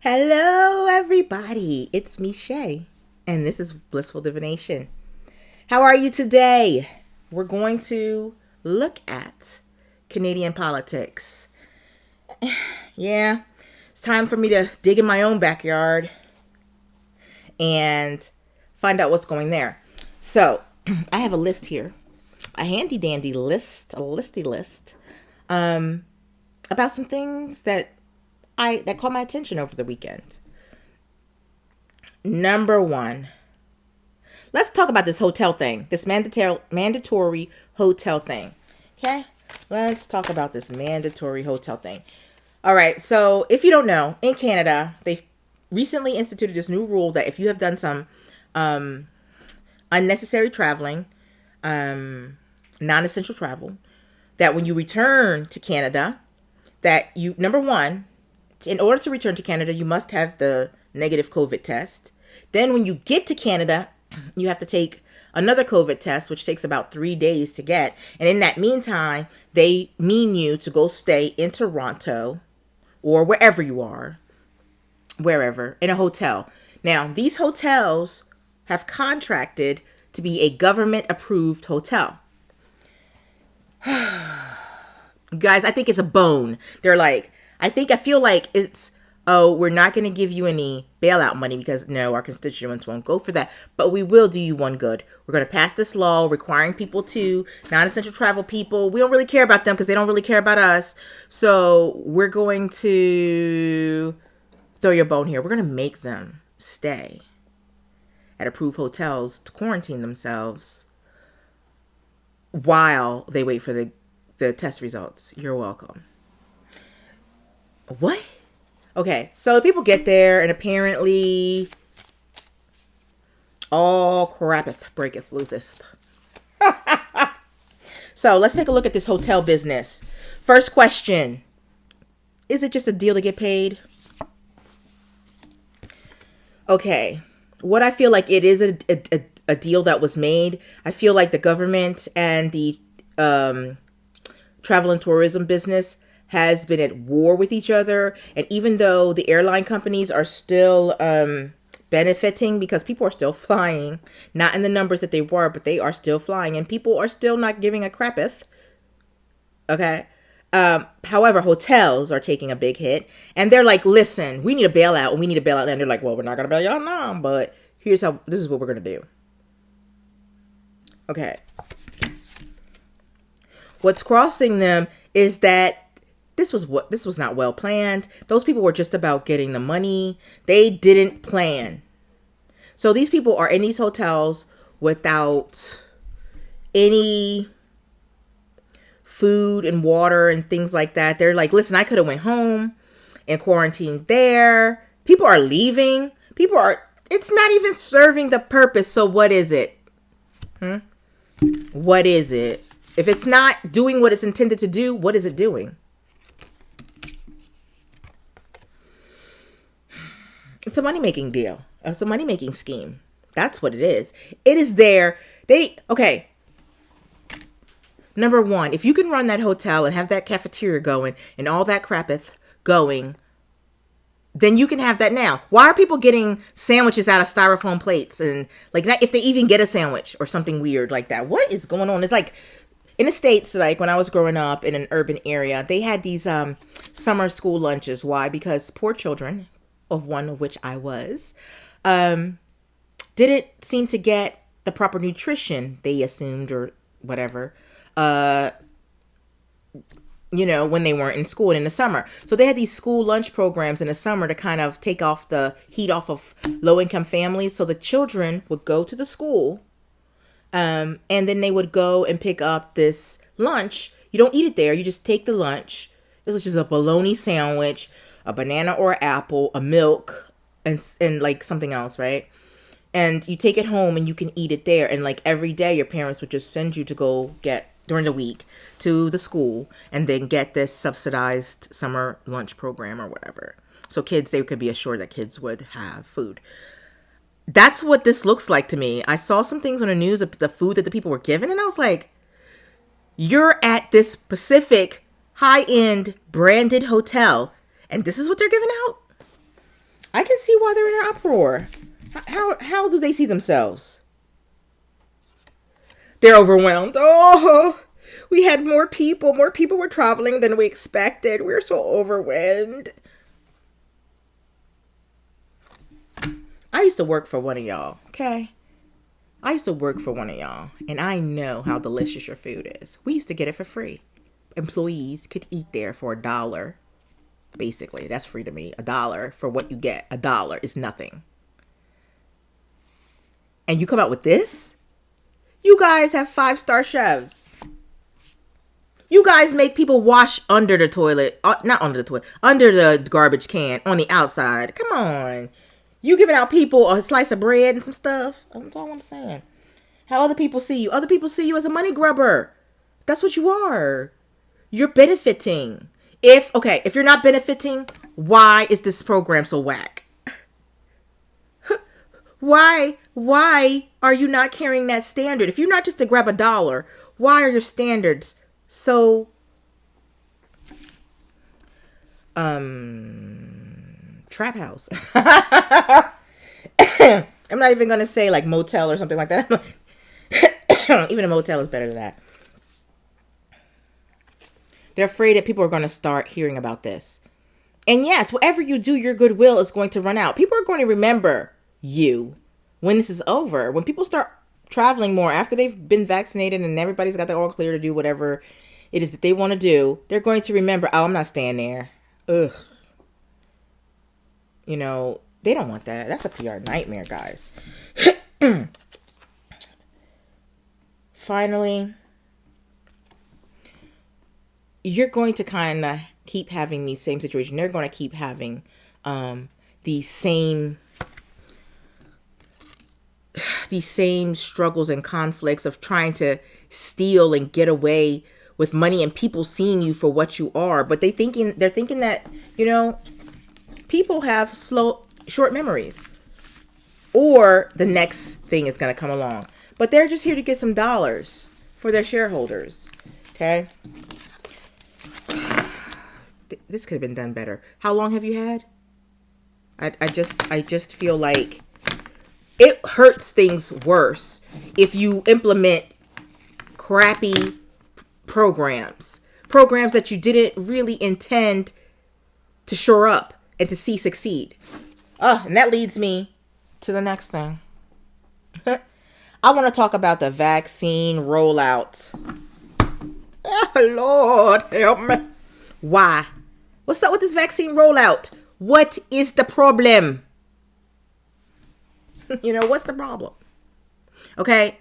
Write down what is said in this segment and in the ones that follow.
Hello, everybody. It's me, Shay, and this is Blissful Divination. How are you today? We're going to look at Canadian politics. Yeah, it's time for me to dig in my own backyard and find out what's going there. So, I have a list here, a handy dandy list, a listy list, um, about some things that caught my attention over the weekend. Number one, let's talk about this hotel thing, this mandatory hotel thing. Okay, let's talk about this mandatory hotel thing. All right, so if you don't know, in Canada, they've recently instituted this new rule that if you have done some unnecessary traveling, non-essential travel, that when you return to Canada, that you, number one, in order to return to Canada, you must have the negative COVID test. Then when you get to Canada, you have to take another COVID test, which takes about 3 days to get. And in that meantime, they mean you to go stay in Toronto or wherever you are, wherever, in a hotel. Now, these hotels have contracted to be a government approved hotel. Guys, I think it's a bone. They're like, I feel like it's, oh, we're not going to give you any bailout money because no, our constituents won't go for that. But we will do you one good. We're going to pass this law requiring people to, non-essential travel people. We don't really care about them because they don't really care about us. So we're going to throw your bone here. We're going to make them stay at approved hotels to quarantine themselves while they wait for the test results. You're welcome. What? Okay, so people get there, and apparently all crappeth breaketh looseth. So let's take a look at this hotel business. First question. Is it just a deal to get paid? Okay, what I feel like it is a deal that was made. I feel like the government and the travel and tourism business has been at war with each other. And even though the airline companies are still benefiting because people are still flying, not in the numbers that they were, but they are still flying and people are still not giving a crapeth. Okay. However, hotels are taking a big hit and they're like, listen, we need a bailout and we need a bailout. And they're like, well, we're not going to bail y'all now, but this is what we're going to do. Okay. What's crossing them is that this was not well planned. Those people were just about getting the money. They didn't plan. So these people are in these hotels without any food and water and things like that. They're like, listen, I could have went home and quarantined there. People are leaving. It's not even serving the purpose. So what is it? What is it? If it's not doing what it's intended to do, what is it doing? It's a money-making deal. It's a money-making scheme. That's what it is. It is there. Okay. Number one, if you can run that hotel and have that cafeteria going and all that crapeth going, then you can have that now. Why are people getting sandwiches out of styrofoam plates? And like, not if they even get a sandwich or something weird like that. What is going on? It's like, in the States, like when I was growing up in an urban area, they had these summer school lunches. Why? Because poor children, of one of which I was, didn't seem to get the proper nutrition they assumed or whatever, when they weren't in school in the summer. So they had these school lunch programs in the summer to kind of take off the heat off of low-income families. So the children would go to the school, and then they would go and pick up this lunch. You don't eat it there. You just take the lunch. This was just a bologna sandwich, a banana or apple, a milk, and like something else, right? And you take it home and you can eat it there. And like every day, your parents would just send you to go get, during the week, to the school and then get this subsidized summer lunch program or whatever. So they could be assured that kids would have food. That's what this looks like to me. I saw some things on the news of the food that the people were given, and I was like, you're at this specific high-end branded hotel, and this is what they're giving out? I can see why they're in an uproar. How do they see themselves? They're overwhelmed. Oh, we had more people. More people were traveling than we expected. We're so overwhelmed. I used to work for one of y'all, okay? I used to work for one of y'all, and I know how delicious your food is. We used to get it for free. Employees could eat there for $1. Basically, that's free to me. $1 for what you get. $1 is nothing. And you come out with this? You guys have 5-star chefs. You guys make people wash under the toilet. Not under the toilet. Under the garbage can on the outside. Come on. You giving out people a slice of bread and some stuff. That's all I'm saying. How other people see you. Other people see you as a money grubber. That's what you are. You're benefiting. If you're not benefiting, why is this program so whack? Why are you not carrying that standard? If you're not just to grab $1, why are your standards so trap house? I'm not even gonna say like motel or something like that. Even a motel is better than that. They're afraid that people are going to start hearing about this. And yes, whatever you do, your goodwill is going to run out. People are going to remember you when this is over. When people start traveling more after they've been vaccinated and everybody's got their all clear to do whatever it is that they want to do, they're going to remember, oh, I'm not staying there. Ugh. You know, they don't want that. That's a PR nightmare, guys. Finally, you're going to kind of keep having these same situations. They're going to keep having these same struggles and conflicts of trying to steal and get away with money and people seeing you for what you are. But they're thinking that, you know, people have short memories, or the next thing is going to come along. But they're just here to get some dollars for their shareholders. Okay. This could have been done better. How long have you had? I just feel like it hurts things worse if you implement crappy programs that you didn't really intend to shore up and to see succeed. And that leads me to the next thing. I want to talk about the vaccine rollout. Oh, Lord, help me. Why? What's up with this vaccine rollout? What is the problem? You know, what's the problem? Okay.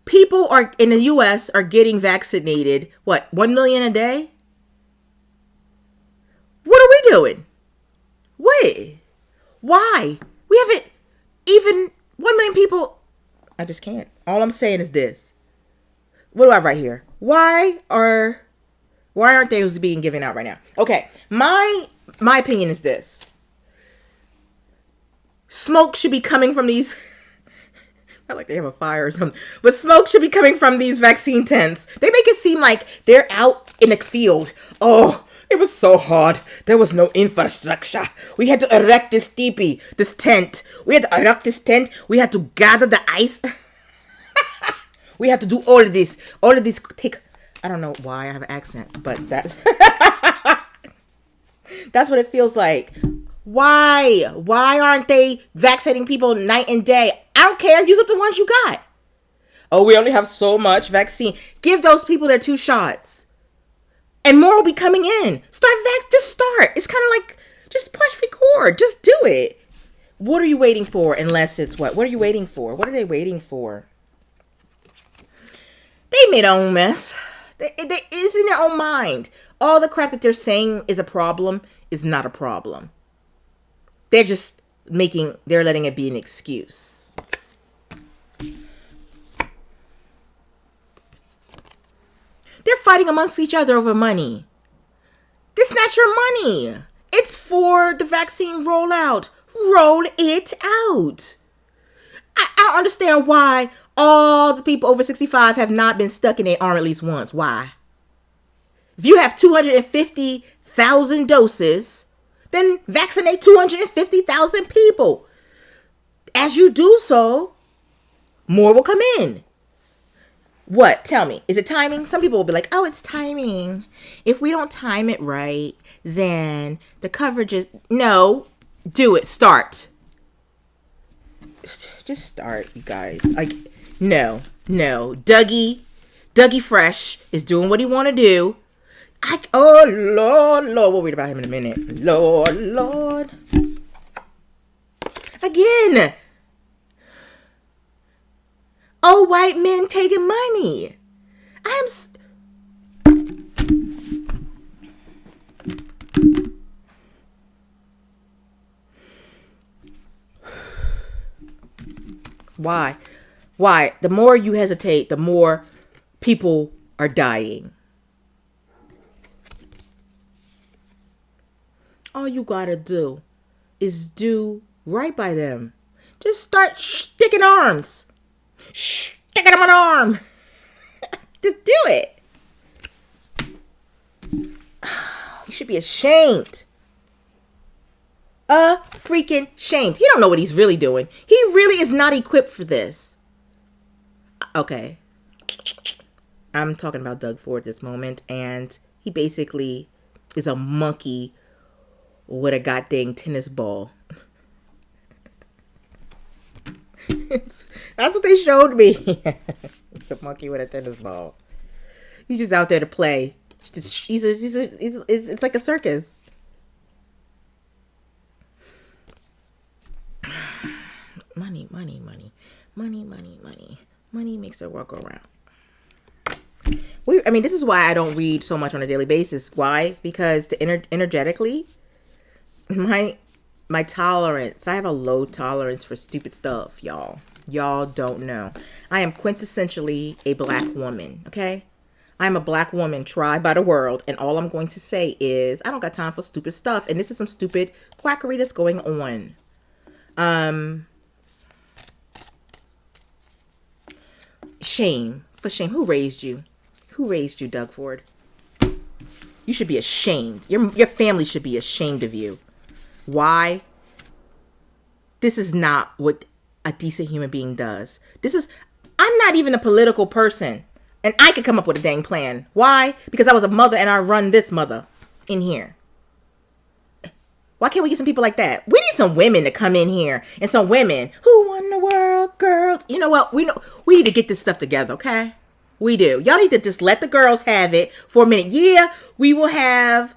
People are in the U.S. are getting vaccinated. What? 1 million a day? What are we doing? What? Why? We haven't even 1 million people. I just can't. All I'm saying is this. What do I have right here? Why aren't they being given out right now? Okay. My opinion is this. Smoke should be coming from these. Not like they have a fire or something. But smoke should be coming from these vaccine tents. They make it seem like they're out in the field. Oh, it was so hard. There was no infrastructure. We had to erect this teepee, this tent. We had to erect this tent. We had to gather the ice. We had to do all of this. All of this take. I don't know why I have an accent, but that's that's what it feels like. Why? Why aren't they vaccinating people night and day? I don't care. Use up the ones you got. Oh, we only have so much vaccine. Give those people their 2 shots. And more will be coming in. Just start. It's kind of like, just push record. Just do it. What are you waiting for? Unless it's what? What are you waiting for? What are they waiting for? They made their own mess. It's in their own mind. All the crap that they're saying is a problem is not a problem. They're letting it be an excuse. They're fighting amongst each other over money. This is not your money. It's for the vaccine rollout. Roll it out. I don't understand why all the people over 65 have not been stuck in their arm at least once. Why? If you have 250,000 doses, then vaccinate 250,000 people. As you do so, more will come in. What? Tell me. Is it timing? Some people will be like, oh, it's timing. If we don't time it right, then the coverage is... No. Do it. Start. Just start, you guys. Like, no. Dougie Fresh is doing what he want to do. Oh, Lord. We'll read about him in a minute. Lord. Again. Oh, white men taking money. Why? The more you hesitate, the more people are dying. All you gotta do is do right by them. Just start sticking arms. Sticking them an arm. Just do it. You should be ashamed. Freaking shamed. He don't know what he's really doing. He really is not equipped for this. Okay. I'm talking about Doug Ford this moment, and he basically is a monkey with a goddamn tennis ball. That's what they showed me. It's a monkey with a tennis ball. He's just out there to play. It's like a circus. Money makes the world go round. This is why I don't read so much on a daily basis. Why? Because energetically, my tolerance, I have a low tolerance for stupid stuff, y'all. Y'all don't know. I am quintessentially a black woman, okay? I'm a black woman tried by the world, and all I'm going to say is I don't got time for stupid stuff, and this is some stupid quackery that's going on. Shame. For shame. Who raised you? Who raised you, Doug Ford? You should be ashamed. Your family should be ashamed of you. Why? This is not what a decent human being does. I'm not even a political person, and I could come up with a dang plan. Why? Because I was a mother and I run this mother in here. Why can't we get some people like that? We need some women to come in here, and some women who won the world, girls. You know what? We need to get this stuff together, okay? We do. Y'all need to just let the girls have it for a minute. Yeah, we will have,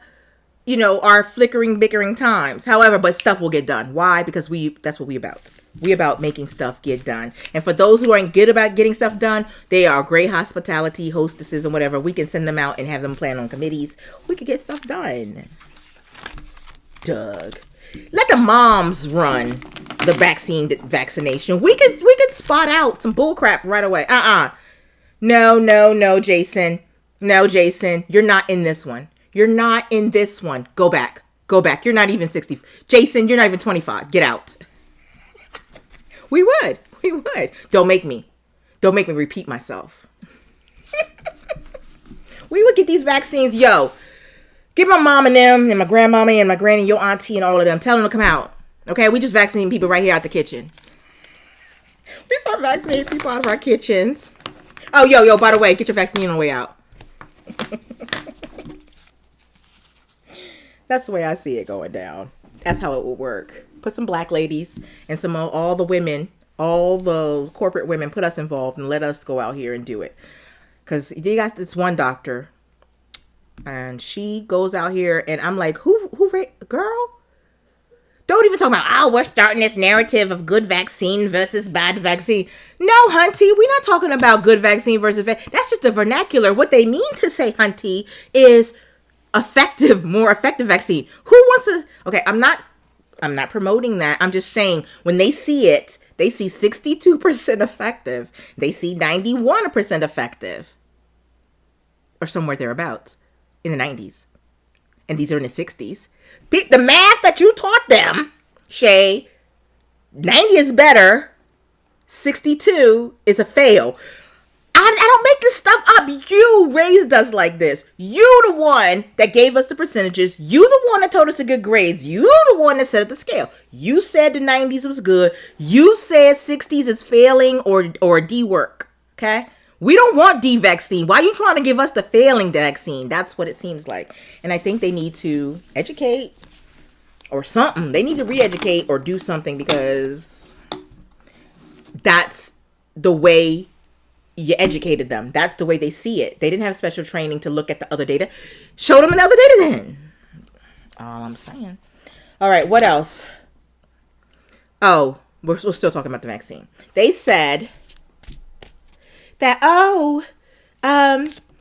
our flickering, bickering times. However, but stuff will get done. Why? Because that's what we about. We about making stuff get done. And for those who aren't good about getting stuff done, they are great hospitality hostesses and whatever. We can send them out and have them plan on committees. We could get stuff done. Doug, let the moms run the vaccination. We could spot out some bullcrap right away. No, Jason. No, Jason. You're not in this one. You're not in this one. Go back. You're not even 60. Jason, you're not even 25. Get out. We would. Don't make me repeat myself. We would get these vaccines. Yo, get my mom and them and my grandmama and my granny, your auntie and all of them. Tell them to come out. Okay? We just vaccinating people right here out the kitchen. We start vaccinating people out of our kitchens. Oh, yo, by the way, get your vaccine on the way out. That's the way I see it going down. That's how it will work. Put some black ladies and all the women, all the corporate women, put us involved and let us go out here and do it. Because you got this one doctor, and she goes out here, and I'm like, who, girl? Don't even talk about, we're starting this narrative of good vaccine versus bad vaccine. No, hunty, we're not talking about good vaccine versus that's just the vernacular. What they mean to say, hunty, is more effective vaccine. Who wants to? Okay, I'm not promoting that. I'm just saying when they see it, they see 62% effective. They see 91% effective, or somewhere thereabouts in the 90s, and these are in the 60s. The math that you taught them, Shay, 90 is better. 62 is a fail. I don't make this stuff up. You raised us like this. You the one that gave us the percentages. You the one that told us to get grades. You the one that set up the scale. You said the 90s was good. You said 60s is failing or D work. Okay? We don't want D vaccine. Why are you trying to give us the failing vaccine? That's what it seems like. And I think they need to educate or something. They need to re-educate or do something, because that's the way you educated them. That's the way they see it. They didn't have special training to look at the other data. Show them another data then. All I'm saying. All right, what else? Oh, we're still talking about the vaccine. They said that,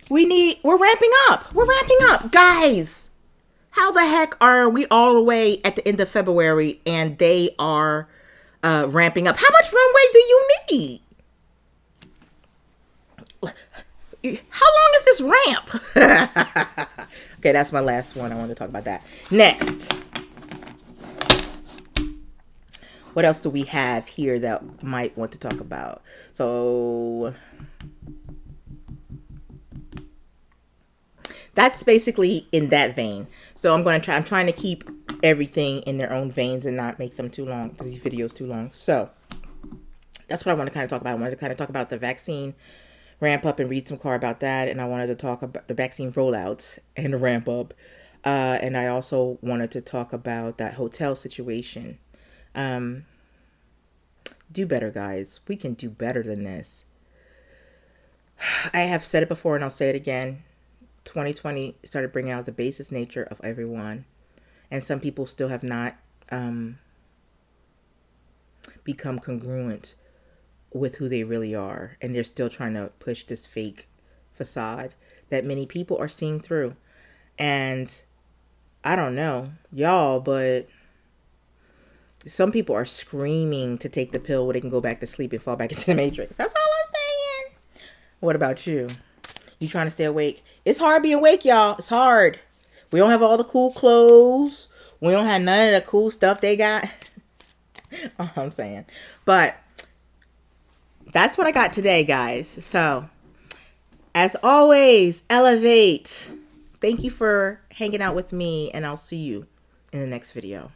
we're ramping up. Guys, how the heck are we all the way at the end of February and they are ramping up? How much runway do you need? How long is this ramp? Okay, that's my last one. I want to talk about that. Next. What else do we have here that might want to talk about? So that's basically in that vein. So I'm trying to keep everything in their own veins and not make them too long, because these videos too long. So that's what I want to kind of talk about. I wanted to kind of talk about the vaccine ramp up and read some car about that. And I wanted to talk about the vaccine rollouts and the ramp up. And I also wanted to talk about that hotel situation. Do better, guys. We can do better than this. I have said it before and I'll say it again. 2020 started bringing out the basest nature of everyone. And some people still have not become congruent with who they really are. And they're still trying to push this fake facade that many people are seeing through. And I don't know, y'all, but some people are screaming to take the pill where they can go back to sleep and fall back into the matrix. That's all I'm saying. What about you? You trying to stay awake? It's hard being awake, y'all. It's hard. We don't have all the cool clothes. We don't have none of the cool stuff they got. All I'm saying. But that's what I got today, guys. So, as always, elevate. Thank you for hanging out with me, and I'll see you in the next video.